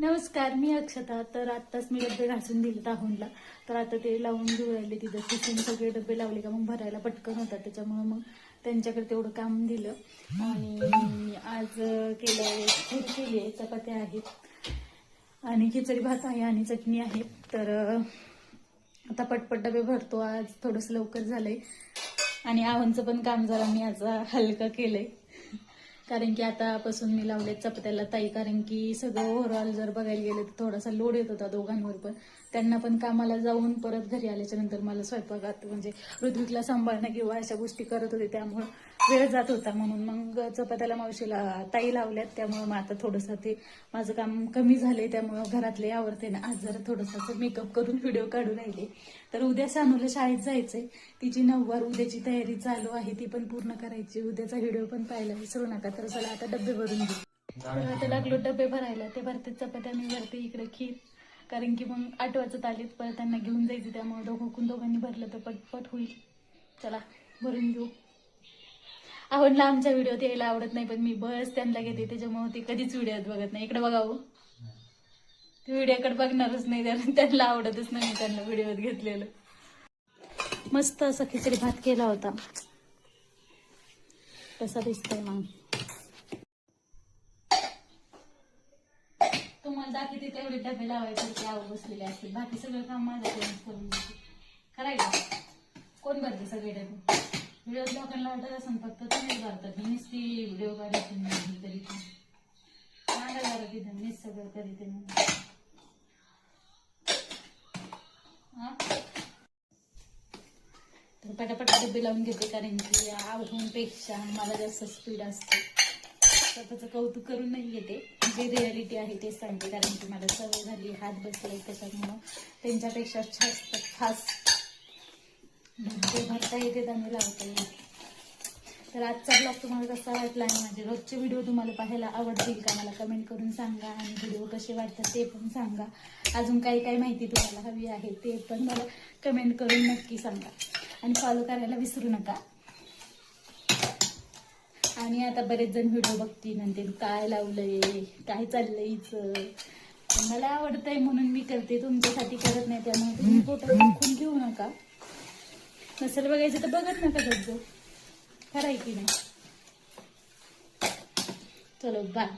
नमस्कार, मी अक्षता. तर आत्ताच मी डबे घासून दिले ताहूनला. तर आता ते लावून घेऊ राहिले तिथं तिथून सगळे डबे लावले का मग भरायला पटकन होतात, त्याच्यामुळे मग त्यांच्याकडे तेवढं काम दिलं. आणि आज केलं खीर केली आहे, चपात्या आहेत आणि खिचडी भात आहे आणि चटणी आहे. तर आता पटपट डबे भरतो. आज थोडंसं लवकर झालंय आणि आवनचं पण काम जरा मी आज हलकं केलंय, कारण की आतापासून मी लावले चपात्याला ताई. कारण की सगळं ओव्हरऑल जर बघायला गेलं तर थोडासा लोड येत होता दोघांवर पण. त्यांना पण कामाला जाऊन परत घरी आल्याच्या नंतर मला स्वयंपाकात म्हणजे ऋत्विकला सांभाळणं किंवा अशा गोष्टी करत होते, त्यामुळं वेळ जात होता. म्हणून मग चपात्याला मावशीला ताई लावल्यात, त्यामुळं मग आता थोडंसं ते माझं काम कमी झालंय. त्यामुळं घरातले आवडते ना, आज जरा थोडंसं मेकअप करून व्हिडिओ काढून राहिले. तर उद्या सानूला शाळेत जायचंय, तिची 9वार उद्याची तयारी चालू आहे, ती पण पूर्ण करायची. उद्याचा व्हिडिओ पण पाहायला विसरू नका. तर चला आता डबे भरून घेऊ. तर आता लागलो डबे भरायला. ते भरते चपात्या, मी भरते इकडे खीर, कारण की मग 8 वाजता आलीत परत त्यांना घेऊन जायचं, त्यामुळे दोघांनी भरलं तर पटपट होईल. चला भरून घेऊ. आवडला आमच्या व्हिडिओत यायला आवडत नाही, पण मी बस त्यांना घेते, त्याच्यामुळे ते कधीच व्हिडिओत बघत नाही. इकडे बघावं, ते व्हिडिओकडे बघणारच नाही, कारण त्यांना आवडतच नाही मी त्यांना व्हिडिओत घेतलेलं. मस्त असा खिचडी भात केला होता, तसा दिसतोय. मग तुम्हाला दाखवते तेवढे डबे लावायचे ते आव बसलेले असतील, बाकी सगळं काम माझ्याकडे करून देते. करायला कोण भरते सगळे डबे? व्हिडिओ लोकांना वाटत असं फक्त तुम्हीच भरतात, मीच ती व्हिडिओ काढायची नाही तरी पण माझ्या घरात तिथं मीच सगळं करीते. तर पटापट डबे लावून घेते, कारण की आवडूनपेक्षा मला जास्त स्पीड असते. स्वतःचं कौतुक करून नाही घेते, जे रियालिटी आहे ते सांगते, कारण की मला सवय झाली, हात बसले, त्याच्यामुळं त्यांच्यापेक्षा जास्त फास्ट भरता येते आणि लावता येते. तर आजचा ब्लॉग तुम्हाला कसा वाटला आणि माझे रोजचे व्हिडिओ तुम्हाला पाहायला आवडतील का मला कमेंट करून सांगा, आणि व्हिडिओ कसे वाटतात ते पण सांगा. अजून काही माहिती तुम्हाला हवी आहे ते पण मला कमेंट करून नक्की सांगा, आणि फॉलो करायला विसरू नका. आणि आता बरेच जण व्हिडिओ बघतील आणि काय लावलंय, काय चाललंयच. मला आवडतंय म्हणून मी करते, तुमच्यासाठी करत नाही, त्यामुळे तुम्ही फोटो दाखवून घेऊ नका. नसेल बघायचं तर बघत नका जाऊ, करायची नाही. चलो बाय.